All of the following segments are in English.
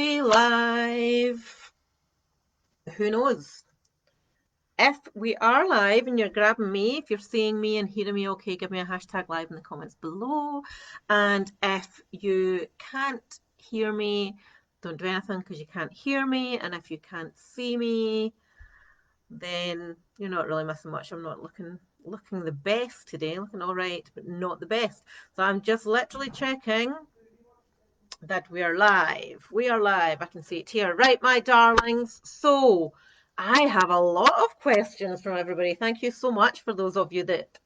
we live? Who knows? If we are live and you're grabbing me, if you're seeing me and hearing me okay, give me a hashtag live in the comments below. And if you can't hear me, don't do anything because you can't hear me. And if you can't see me, then you're not really missing much. I'm not looking the best today, looking all right, but not the best. So I'm just literally checking that we are live. We are live. I can see it here. Right, my darlings. So I have a lot of questions from everybody. Thank you so much for those of you that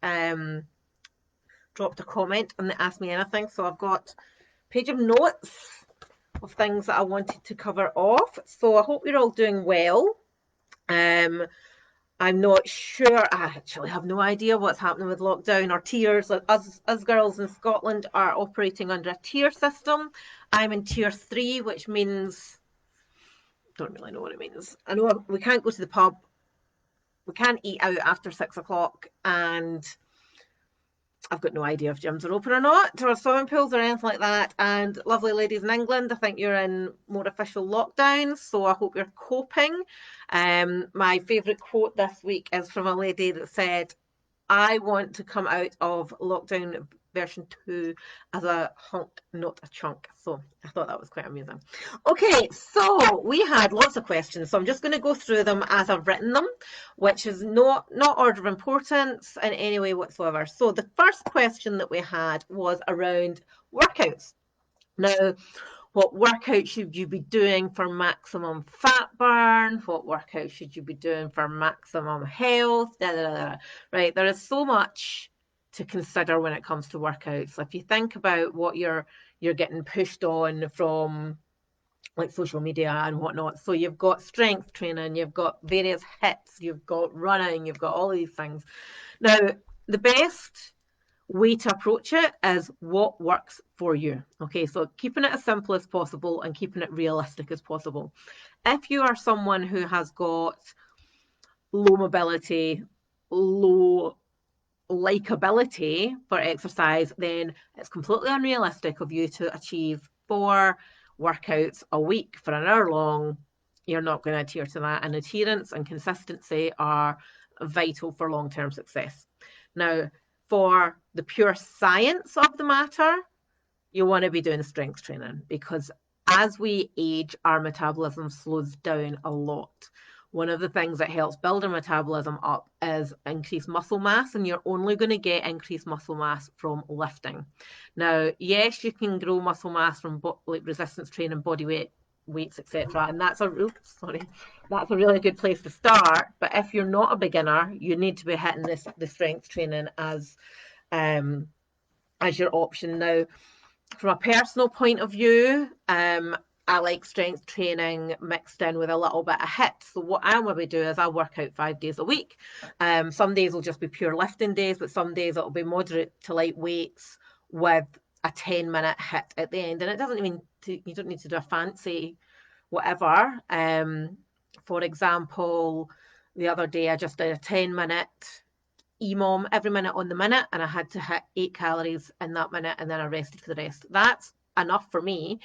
dropped a comment and they asked me anything. So I've got a page of notes of things that I wanted to cover off. So I hope you're all doing well. I'm not sure. I actually have no idea what's happening with lockdown or tiers. Us girls in Scotland are operating under a tier system. I'm in tier 3, which means, don't really know what it means. I know we can't go to the pub. We can't eat out after 6 o'clock, and I've got no idea if gyms are open or not, or swimming pools or anything like that. And lovely ladies in England, I think you're in more official lockdowns, so I hope you're coping. My favourite quote this week is from a lady that said, I want to come out of lockdown version 2 as a hunk, not a chunk. So I thought that was quite amusing. Okay, so we had lots of questions, so I'm just going to go through them as I've written them, which is not order of importance in any way whatsoever. So the first question that we had was around workouts. Now, what workout should you be doing for maximum fat burn? What workout should you be doing for maximum health? Right, there is so much to consider when it comes to workouts. If you think about what you're getting pushed on from like social media and whatnot, so you've got strength training, you've got various hits, you've got running, you've got all these things. Now, the best way to approach it is what works for you. Okay, so keeping it as simple as possible and keeping it realistic as possible. If you are someone who has got low mobility, low likability for exercise, then it's completely unrealistic of you to achieve 4 workouts a week for an hour long. You're not going to adhere to that, and adherence and consistency are vital for long-term success. Now, for the pure science of the matter, you want to be doing strength training, because as we age, our metabolism slows down a lot. One of the things that helps build our metabolism up is increased muscle mass, and you're only going to get increased muscle mass from lifting. Now, yes, you can grow muscle mass from like resistance training, body weights, etc., and that's a really good place to start. But if you're not a beginner, you need to be hitting the strength training as your option. Now, from a personal point of view, I like strength training mixed in with a little bit of HIIT. So what I maybe do is I work out 5 days a week. Some days will just be pure lifting days, but some days it'll be moderate to light weights with a 10-minute HIIT at the end. And it doesn't mean you don't need to do a fancy whatever. For example, the other day I just did a 10-minute EMOM every minute on the minute, and I had to hit 8 calories in that minute, and then I rested for the rest. That's enough for me.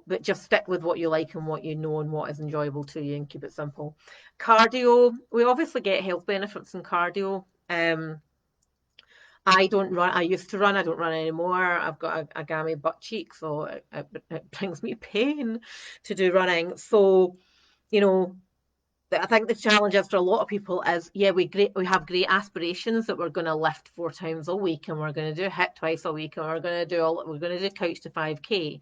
But just stick with what you like and what you know and what is enjoyable to you, and keep it simple. Cardio, we obviously get health benefits in cardio. I don't run. I used to run. I don't run anymore. I've got a gammy butt cheek, so it brings me pain to do running. So, I think the challenge is for a lot of people is, yeah, we have great aspirations that we're going to lift 4 times a week, and we're going to do HIIT twice a week, and we're going to do couch to 5K.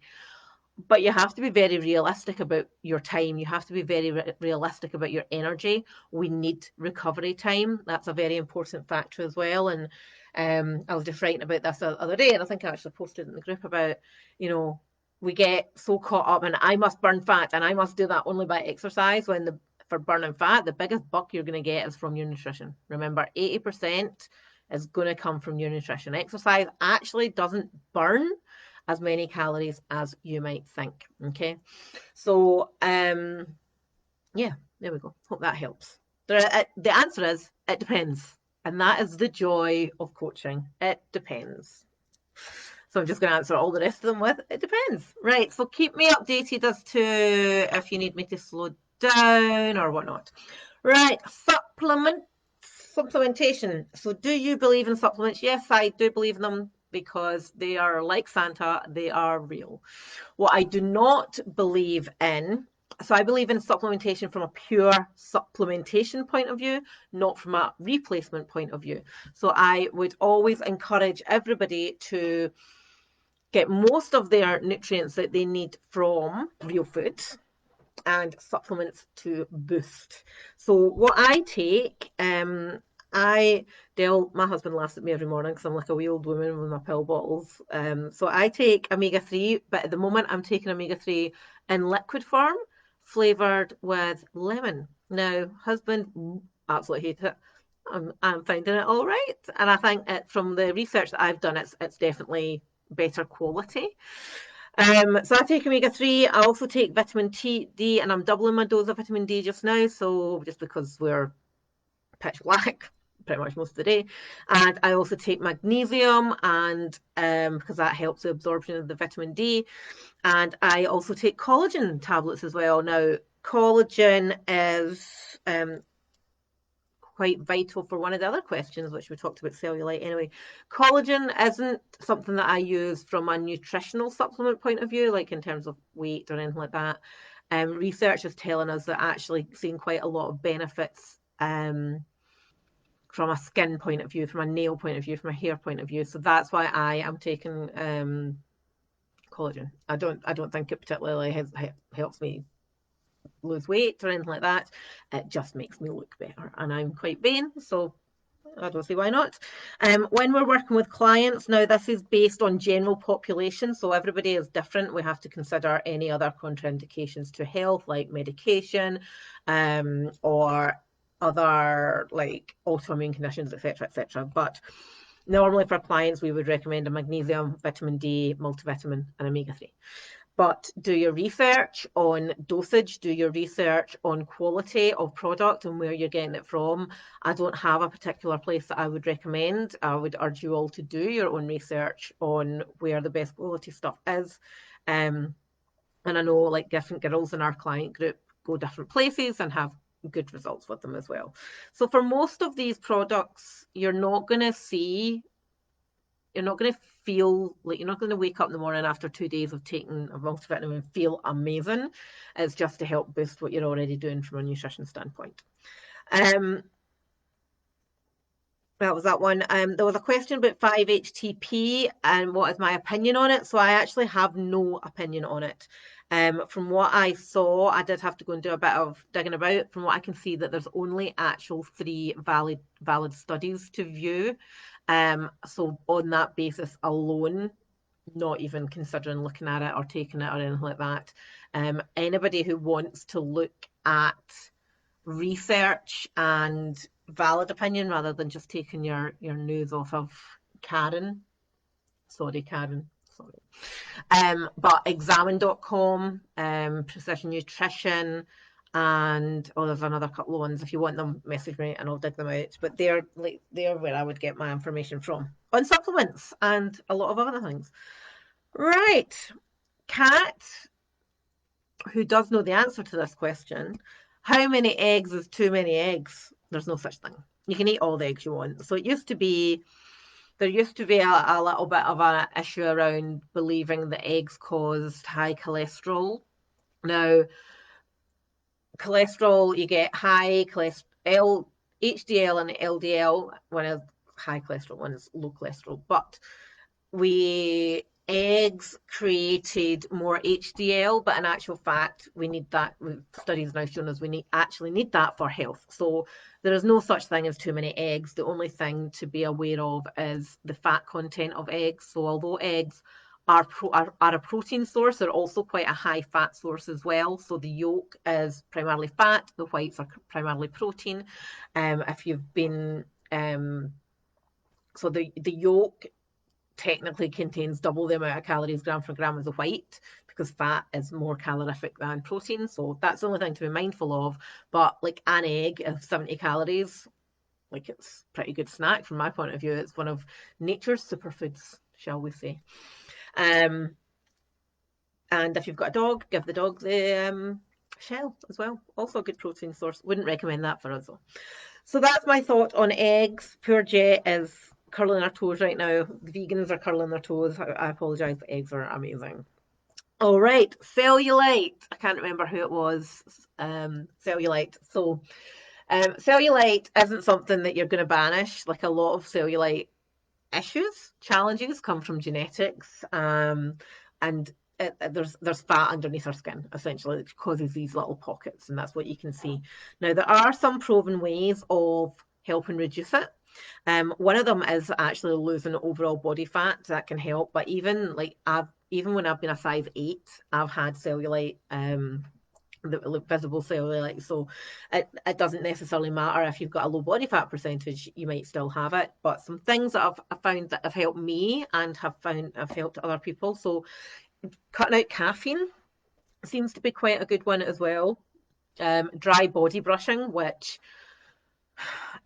But you have to be very realistic about your time. You have to be very realistic about your energy. We need recovery time. That's a very important factor as well. And I was just writing about this the other day, and I think I actually posted in the group about, we get so caught up in I must burn fat and I must do that only by exercise, when for burning fat, the biggest buck you're going to get is from your nutrition. Remember, 80% is going to come from your nutrition. Exercise actually doesn't burn as many calories as you might think. Okay, so yeah, there we go. Hope that helps. The answer is it depends, and that is the joy of coaching. It depends. So I'm just going to answer all the rest of them with, it depends. Right, so keep me updated as to if you need me to slow down or whatnot. Right, supplementation. So do you believe in supplements? Yes, I do believe in them because they are like Santa, they are real. What I do not believe in, so I believe in supplementation from a pure supplementation point of view, not from a replacement point of view. So I would always encourage everybody to get most of their nutrients that they need from real food and supplements to boost. So what I take, my husband laughs at me every morning because I'm like a wee old woman with my pill bottles. So I take omega-3, but at the moment I'm taking omega-3 in liquid form, flavored with lemon. Now, husband absolutely hates it. I'm finding it all right, and I think from the research that I've done, it's definitely better quality. So I take omega-3. I also take vitamin D, and I'm doubling my dose of vitamin D just now. So just because we're pitch black pretty much most of the day, and I also take magnesium, and because that helps the absorption of the vitamin D, and I also take collagen tablets as well. Now, collagen is quite vital for one of the other questions, which we talked about cellulite anyway. Collagen isn't something that I use from a nutritional supplement point of view, like in terms of weight or anything like that. Research is telling us that actually seeing quite a lot of benefits from a skin point of view, from a nail point of view, from a hair point of view. So that's why I am taking collagen. I don't think it particularly helps me lose weight or anything like that. It just makes me look better, and I'm quite vain, so I don't see why not. When we're working with clients, now this is based on general population, so everybody is different. We have to consider any other contraindications to health, like medication, or other like autoimmune conditions, etc., etc. But normally for clients, we would recommend a magnesium, vitamin D, multivitamin, and omega-3. But do your research on dosage, do your research on quality of product and where you're getting it from. I don't have a particular place that I would recommend. I would urge you all to do your own research on where the best quality stuff is. And I know like different girls in our client group go different places and have good results with them as well. So for most of these products, you're not going to feel like you're not going to wake up in the morning after 2 days of taking a multivitamin and feel amazing. It's just to help boost what you're already doing from a nutrition standpoint. That was that one. There was a question about 5-HTP and what is my opinion on it. So I actually have no opinion on it. From what I saw, I did have to go and do a bit of digging about. From what I can see, that there's only actual 3 valid studies to view. So on that basis alone, not even considering looking at it or taking it or anything like that. Anybody who wants to look at research and valid opinion rather than just taking your news off of Karen. Sorry, Karen. Sorry. But examine.com, precision nutrition, and there's another couple of ones. If you want them, message me and I'll dig them out. But they're where I would get my information from on supplements and a lot of other things. Right, Kat, who does know the answer to this question, how many eggs is too many eggs? There's no such thing. You can eat all the eggs you want. So there used to be a little bit of an issue around believing that eggs caused high cholesterol. Now, cholesterol, you get high cholesterol, HDL and LDL, one is high cholesterol, one is low cholesterol. But eggs created more HDL, but in actual fact, we need that. Studies now shown us we actually need that for health. So there is no such thing as too many eggs. The only thing to be aware of is the fat content of eggs. So although eggs are a protein source, they're also quite a high fat source as well. So the yolk is primarily fat, the whites are primarily protein. If you've been so the yolk technically contains double the amount of calories gram for gram as the white, because fat is more calorific than protein. So that's the only thing to be mindful of. But like an egg of 70 calories, like it's a pretty good snack from my point of view. It's one of nature's superfoods, shall we say. Um, and if you've got a dog, give the dog the shell as well. Also a good protein source. Wouldn't recommend that for us though. So that's my thought on eggs. Poor Jet is curling her toes right now. The vegans are curling their toes. I apologise, but eggs are amazing. All right, cellulite. I can't remember who it was. Cellulite. So, cellulite isn't something that you're going to banish. Like a lot of cellulite issues, challenges come from genetics, and there's fat underneath our skin essentially that causes these little pockets, and that's what you can see. Now there are some proven ways of helping reduce it. One of them is actually losing overall body fat that can help, but even when I've been a size 8, I've had cellulite. The visible cellulite. So it doesn't necessarily matter if you've got a low body fat percentage, you might still have it. But some things that I've found that have helped me and have helped other people. So cutting out caffeine seems to be quite a good one as well. Dry body brushing, which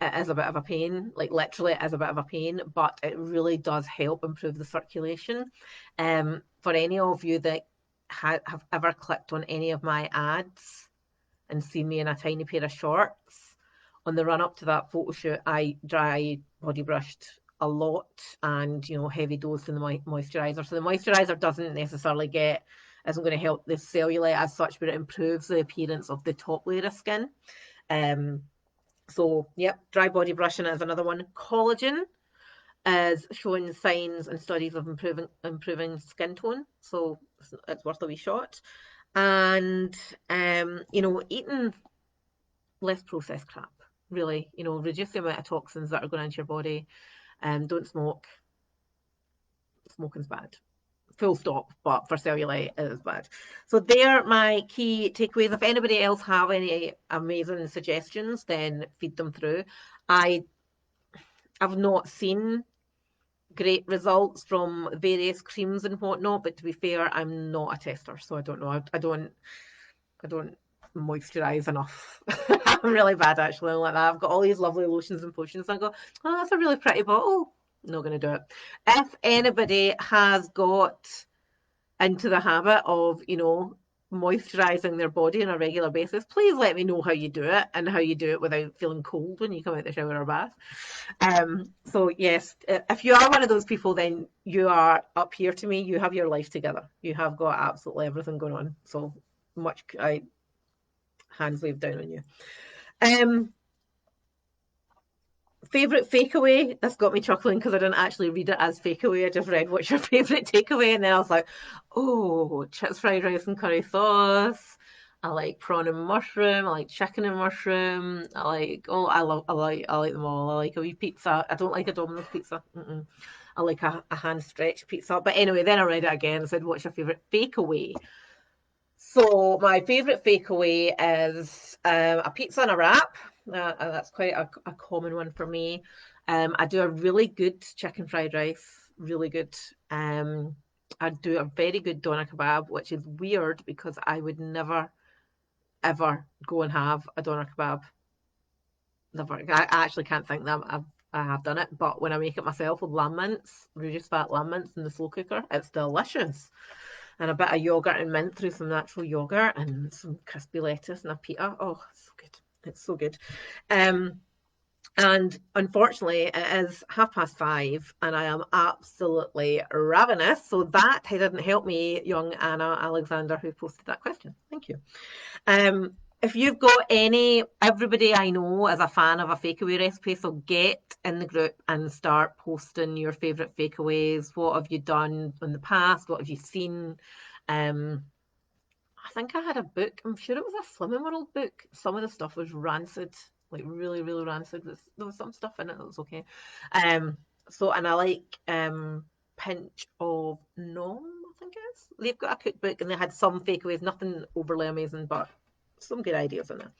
it is a bit of a pain, like literally it is a bit of a pain, but it really does help improve the circulation. For any of you that have ever clicked on any of my ads and seen me in a tiny pair of shorts, on the run up to that photo shoot, I dry body brushed a lot and heavy dose in the moisturizer. So the moisturizer doesn't necessarily isn't going to help the cellulite as such, but it improves the appearance of the top layer of skin. So, yep, dry body brushing is another one. Collagen is showing signs and studies of improving skin tone, so it's worth a wee shot. And eating less processed crap, really. Reduce the amount of toxins that are going into your body. Don't smoke. Smoking's bad. Full stop, but for cellulite it is bad. So they're my key takeaways. If anybody else have any amazing suggestions, then feed them through. I've not seen great results from various creams and whatnot, but to be fair, I'm not a tester, so I don't know. I don't moisturize enough. I'm really bad actually like that. I've got all these lovely lotions and potions, and I go, oh, that's a really pretty bottle. Not gonna do it. If anybody has got into the habit of, moisturizing their body on a regular basis, please let me know how you do it and how you do it without feeling cold when you come out the shower or bath. So yes, if you are one of those people, then you are up here to me. You have your life together. You have got absolutely everything going on. So much, I hands waved down on you. Favorite fakeaway? This got me chuckling because I didn't actually read it as fakeaway. I just read what's your favorite takeaway, and then I was like, oh, chips, fried rice, and curry sauce. I like prawn and mushroom. I like chicken and mushroom. I like them all. I like a wee pizza. I don't like a Domino's pizza. I like a hand stretched pizza. But anyway, then I read it again and said, what's your favorite fakeaway? So my favourite takeaway is a pizza and a wrap. That's quite a common one for me. I do a really good chicken fried rice, really good. I do a very good doner kebab, which is weird because I would never ever go and have a doner kebab. Never. I actually can't think that I have done it, but when I make it myself with lamb mince, reduced fat lamb mince in the slow cooker, it's delicious. And a bit of yogurt and mint through some natural yogurt and some crispy lettuce and a pita. Oh, it's so good. It's so good. Um, and unfortunately, it is 5:30 and I am absolutely ravenous. So that didn't help me, young Anna Alexander, who posted that question. Thank you. If you've got everybody I know is a fan of a fakeaway recipe, so get in the group and start posting your favourite fakeaways. What have you done in the past? What have you seen? I think I had a book. I'm sure it was a Slimming World book. Some of the stuff was rancid, like really, really rancid. There was some stuff in it that was okay. And I like Pinch of Nom, I think it is. They've got a cookbook and they had some fakeaways, nothing overly amazing, but some good ideas in there.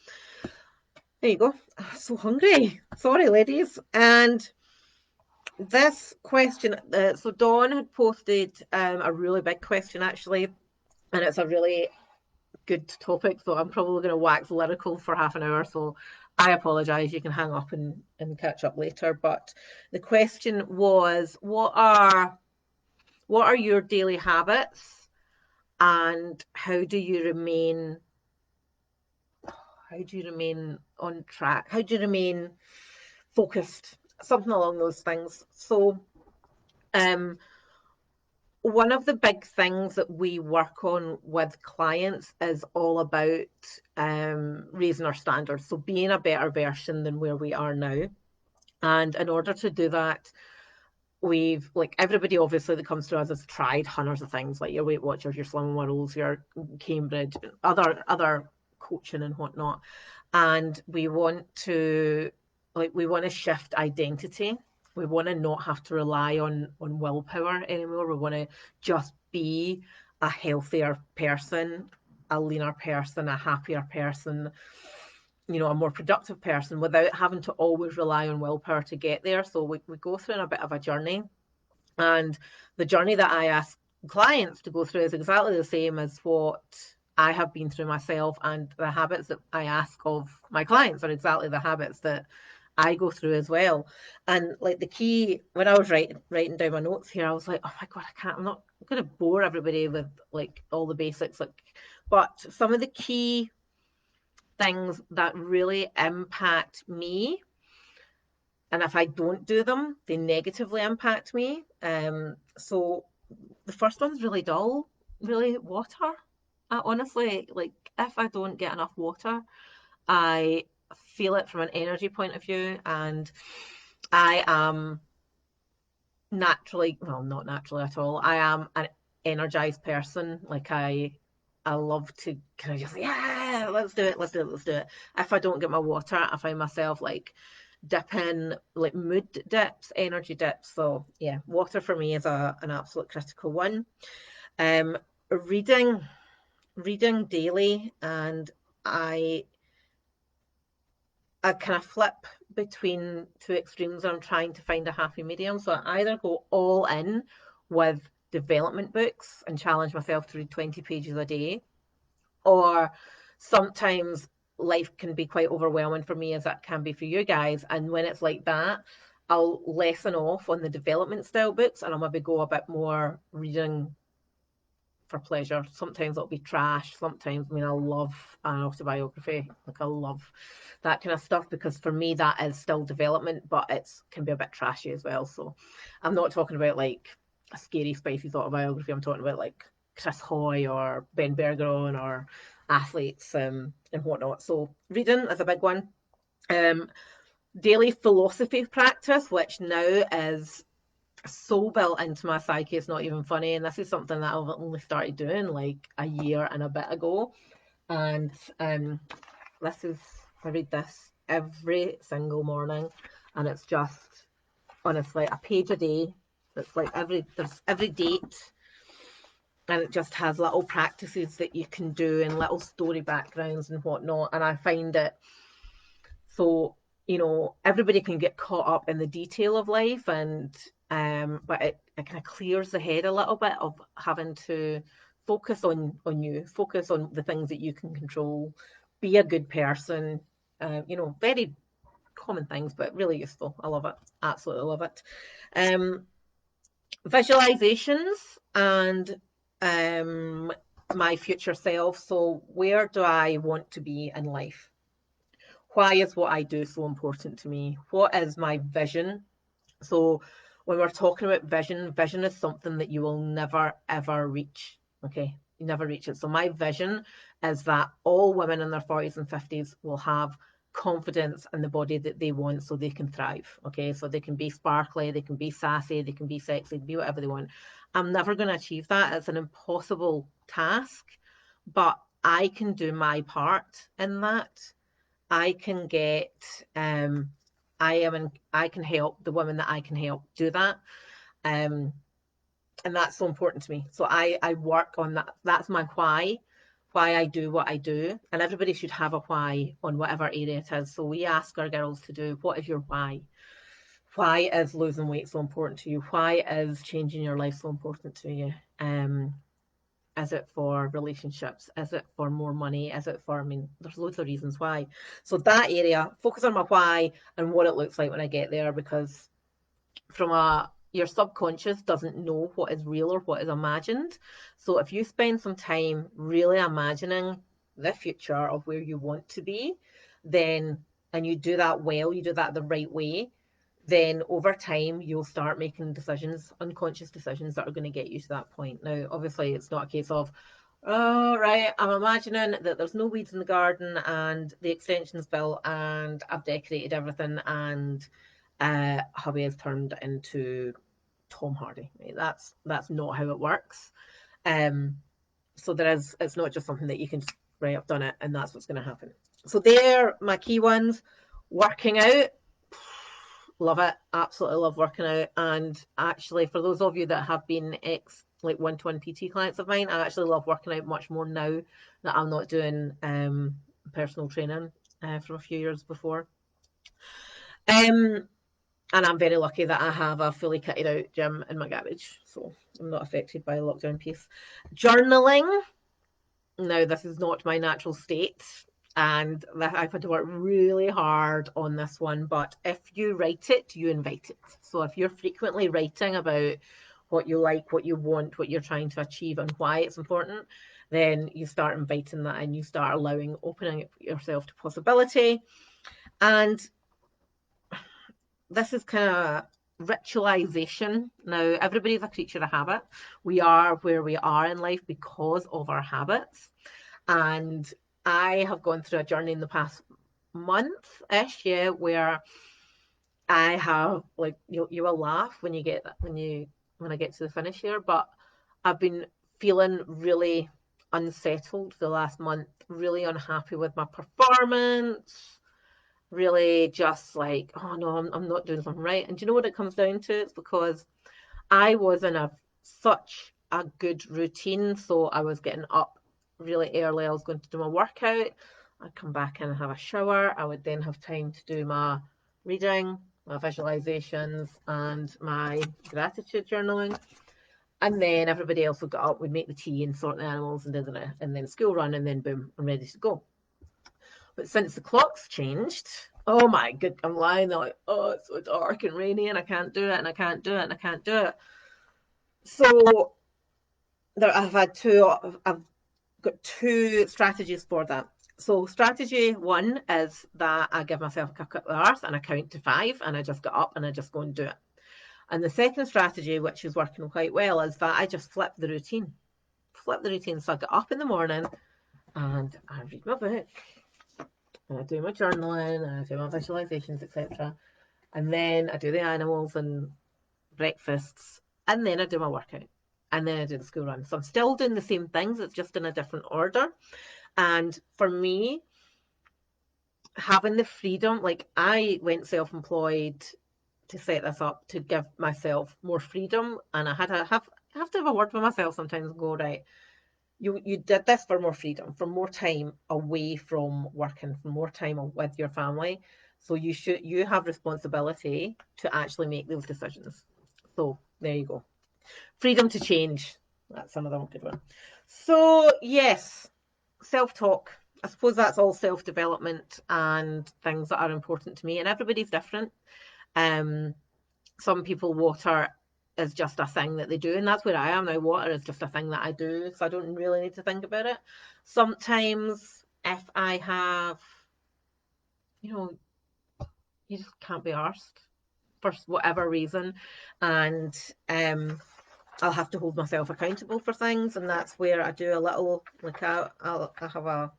There you go. I'm so hungry. Sorry, ladies. And this question, so Dawn had posted a really big question actually, and it's a really good topic, so I'm probably going to wax lyrical for half an hour, so I apologise. You can hang up and catch up later. But the question was, what are What are your daily habits, and how do you remain on track? How do you remain focused? Something along those things. So, um, one of the big things that we work on with clients is all about raising our standards. So being a better version than where we are now. And in order to do that, we've like everybody obviously that comes to us has tried hundreds of things like your Weight Watchers, your Slimming Worlds, your Cambridge, other coaching and whatnot. And we want to shift identity. We want to not have to rely on willpower anymore. We want to just be a healthier person, a leaner person, a happier person, a more productive person without having to always rely on willpower to get there. So we go through a bit of a journey, and the journey that I ask clients to go through is exactly the same as what I have been through myself, and the habits that I ask of my clients are exactly the habits that I go through as well. And like the key, when I was writing down my notes here, I was like, oh my God, I'm not going to bore everybody with like all the basics, but some of the key things that really impact me, and if I don't do them, they negatively impact me. So the first one's really dull, really water. I honestly, like, if I don't get enough water, I feel it from an energy point of view, and I am naturally, well, not naturally at all. I am an energized person. Like I love to kind of just, yeah, let's do it, let's do it, let's do it. If I don't get my water, I find myself like dip in like mood dips, energy dips. So yeah, water for me is an absolute critical one. Um, reading, reading daily, and I I kind of flip between two extremes. I'm trying to find a happy medium. So I either go all in with development books and challenge myself to read 20 pages a day, or sometimes life can be quite overwhelming for me, as that can be for you guys. And when it's like that, I'll lessen off on the development style books, and I'll maybe go a bit more reading for pleasure. Sometimes it'll be trash. Sometimes, I mean, I love an autobiography. Like, I love that kind of stuff, because for me, that is still development, but it's can be a bit trashy as well. So I'm not talking about like a scary, spicy autobiography. I'm talking about like Chris Hoy or Ben Bergeron or athletes and whatnot. So reading is a big one. Um, daily philosophy practice, which now is so built into my psyche, it's not even funny. And this is something that I've only started doing like a year and a bit ago. And this is, I read this every single morning, and it's just honestly a page a day. It's like there's every date, and it just has little practices that you can do and little story backgrounds and whatnot. And I find it so, everybody can get caught up in the detail of life, and but it kind of clears the head a little bit of having to focus on the things that you can control, be a good person. Very common things, but really useful. I love it. Absolutely love it. Um, visualizations and my future self. So where do I want to be in life? Why is what I do so important to me? What is my vision? So when we're talking about vision, vision is something that you will never ever reach. Okay, you never reach it. So my vision is that all women in their 40s and 50s will have confidence in the body that they want, so they can thrive. Okay, so they can be sparkly, they can be sassy, they can be sexy, be whatever they want. I'm never going to achieve that. It's an impossible task, but I can do my part in that. I can get I can help the women that I can help do that. Um and that's so important to me. So I work on that. That's my why I do what I do. And everybody should have a why on whatever area it is. So we ask our girls to do, what is your why? Why is losing weight so important to you? Why is changing your life so important to you? Is it for relationships? Is it for more money? Is it for, I mean, there's loads of reasons why. So that area, focus on my why and what it looks like when I get there, because from a, your subconscious doesn't know what is real or what is imagined. So if you spend some time really imagining the future of where you want to be, then, and you do that well, you do that the right way, then over time you'll start making decisions, unconscious decisions that are going to get you to that point. Now, obviously, it's not a case of, oh, right, I'm imagining that there's no weeds in the garden and the extension's built and I've decorated everything and hubby has turned into Tom Hardy. Right? That's not how it works. Um, so it's not just something that you can just, right, I've done it and that's what's going to happen. So they're my key ones. Working out, love it, absolutely love working out. And actually, for those of you that have been like one-to-one PT clients of mine, I actually love working out much more now that I'm not doing personal training from a few years before. And I'm very lucky that I have a fully kitted out gym in my garage, so I'm not affected by the lockdown piece. Journaling. Now, this is not my natural state, and I've had to work really hard on this one, but if you write it, you invite it. So if you're frequently writing about what you like, what you want, what you're trying to achieve, and why it's important, then you start inviting that and you start opening yourself to possibility. And this is kind of ritualization. Now, everybody's a creature of habit. We are where we are in life because of our habits. And I have gone through a journey in the past month-ish, yeah, where I have like you will laugh when you get that when I get to the finish here, but I've been feeling really unsettled the last month, really unhappy with my performance, really just like, oh no, I'm not doing something right. And do you know what it comes down to? It's because I was in such a good routine. So I was getting up really early. I was going to do my workout. I'd come back in and have a shower. I would then have time to do my reading, my visualizations, and my gratitude journaling. And then everybody else would get up, would make the tea and sort the animals and and then school run, and then boom, I'm ready to go. But since the clock's changed, oh my good, I'm lying there like, oh, it's so dark and rainy, and I can't do it, and I can't do it, and I can't do it. So I've got two strategies for that. So strategy one is that I give myself a couple of hours and I count to five and I just get up and I just go and do it. And the second strategy, which is working quite well, is that I just flip the routine. Flip the routine. So I get up in the morning and I read my book and I do my journaling and I do my visualizations, etc. And then I do the animals and breakfasts, and then I do my workout, and then I do the school run. So I'm still doing the same things, it's just in a different order. And for me, having the freedom, like I went self-employed to set this up to give myself more freedom, and I had to have to have a word with myself sometimes and go, right, you did this for more freedom, for more time away from working, for more time with your family. So you have responsibility to actually make those decisions. So there you go. Freedom to change. That's another good one. So yes, self-talk. I suppose that's all self-development and things that are important to me. And everybody's different. Um, some people water is just a thing that they do, and that's where I am now. Water is just a thing that I do, so I don't really need to think about it. Sometimes if I have, you know, you just can't be arsed for whatever reason, and I'll have to hold myself accountable for things, and that's where I do a little like I have a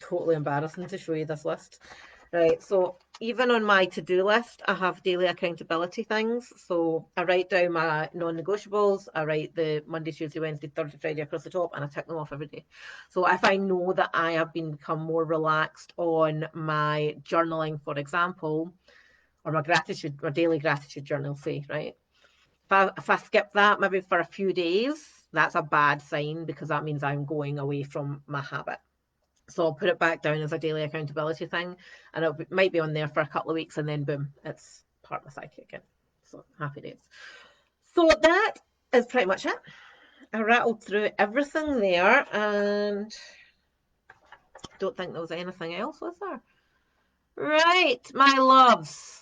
totally embarrassing to show you this list. Right, so even on my to-do list, I have daily accountability things. So I write down my non-negotiables, I write the Monday, Tuesday, Wednesday, Thursday, Friday across the top, and I tick them off every day. So if I know that I have become more relaxed on my journaling, for example, or my daily gratitude journal, say, right? If I skip that maybe for a few days, that's a bad sign because that means I'm going away from my habit. So I'll put it back down as a daily accountability thing, and it might be on there for a couple of weeks, and then boom, it's part of my cycle again. So happy days. So that is pretty much it. I rattled through everything there, and don't think there was anything else, was there? Right, my loves.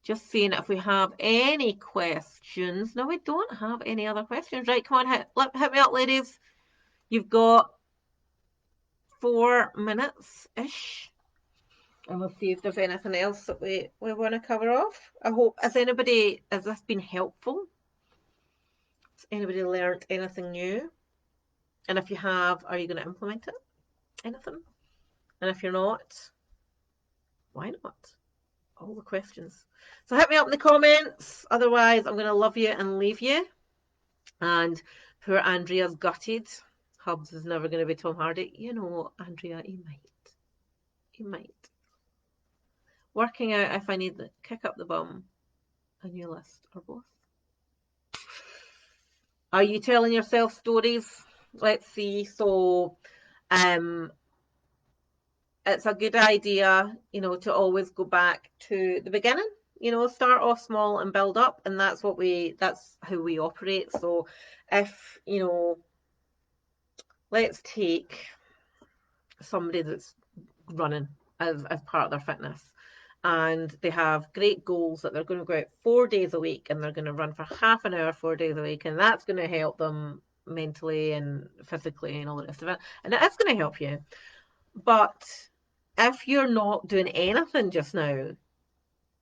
Just seeing if we have any questions. No, we don't have any other questions. Right, come on, hit me up, ladies. You've got 4 minutes-ish. And we'll see if there's anything else that we want to cover off. I hope, has this been helpful? Has anybody learned anything new? And if you have, are you going to implement it? Anything? And if you're not, why not? All the questions. So hit me up in the comments. Otherwise, I'm going to love you and leave you. And poor Andrea's gutted. Hubs is never going to be Tom Hardy. You know, Andrea, he might. He might. Working out if I need to kick up the bum, a new list, or both. Are you telling yourself stories? Let's see. So, it's a good idea, to always go back to the beginning. Start off small and build up, and that's how we operate. So, if let's take somebody that's running as part of their fitness, and they have great goals that they're going to go out 4 days a week and they're going to run for half an hour 4 days a week, and that's going to help them mentally and physically and all the rest of it, and it is going to help you. But if you're not doing anything just now,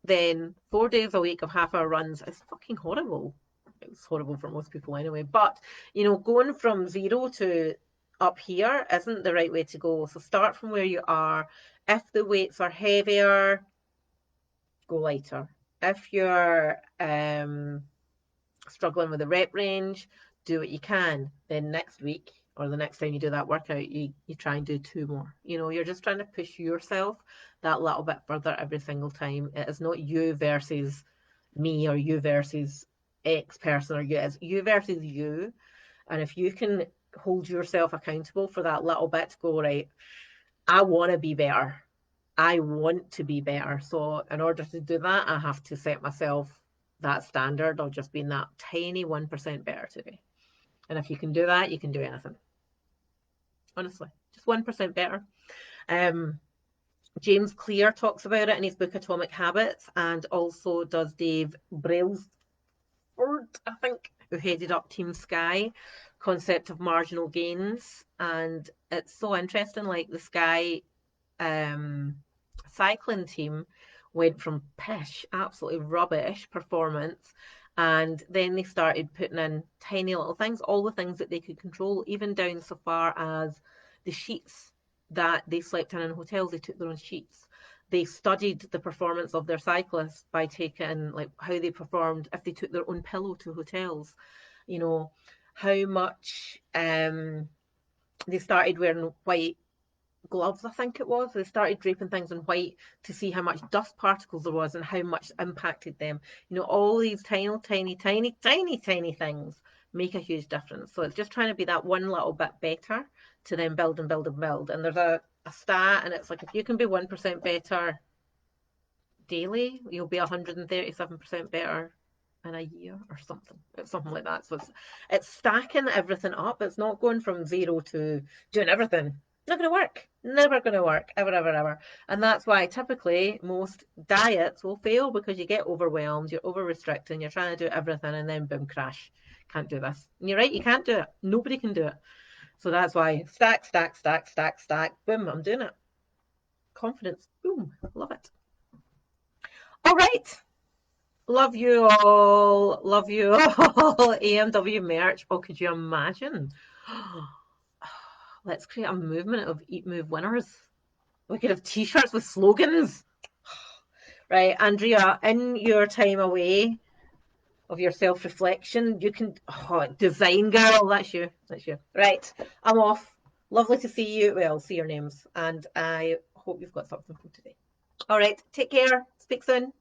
then 4 days a week of half-hour runs is fucking horrible. It's horrible for most people anyway. But, going from 0 to up here isn't the right way to go. So start from where you are. If the weights are heavier, go lighter. If you're struggling with the rep range, do what you can. Then next week or the next time you do that workout, you try and do 2 more. You're just trying to push yourself that little bit further every single time. It is not you versus me or you versus X person or you. It's you versus you. And if you can hold yourself accountable for that little bit to go, right, I want to be better. I want to be better. So in order to do that, I have to set myself that standard of just being that tiny 1% better today. And if you can do that, you can do anything. Honestly, just 1% better. James Clear talks about it in his book Atomic Habits, and also does Dave Brailsford, I think, who headed up Team Sky, concept of marginal gains. And it's so interesting, like the Sky cycling team went from pish, absolutely rubbish performance, and then they started putting in tiny little things, all the things that they could control, even down so far as the sheets that they slept in hotels. They took their own sheets. They studied the performance of their cyclists by taking like how they performed if they took their own pillow to hotels, how much they started wearing white gloves, I think it was. They started draping things in white to see how much dust particles there was and how much impacted them. All these tiny, tiny, tiny, tiny, tiny things make a huge difference. So it's just trying to be that one little bit better to then build and build and build. And there's a stat, and it's like if you can be 1% better daily, you'll be 137% better in a year or something. It's something like that. So it's stacking everything up. It's not going from 0 to doing everything. Not going to work. Never going to work. Ever, ever, ever. And that's why typically most diets will fail, because you get overwhelmed, you're over restricting, you're trying to do everything, and then boom, crash. Can't do this. And you're right, you can't do it. Nobody can do it. So that's why stack, stack, stack, stack, stack. Boom, I'm doing it. Confidence. Boom. Love it. All right. Love you all. Love you all. AMW merch. Oh, could you imagine? Let's create a movement of Eat Move winners. We could have t-shirts with slogans. Right, Andrea, in your time away of your self-reflection, you can design girl. That's you. That's you. Right, I'm off. Lovely to see you. Well, see your names, and I hope you've got something from today. All right, take care. Speak soon.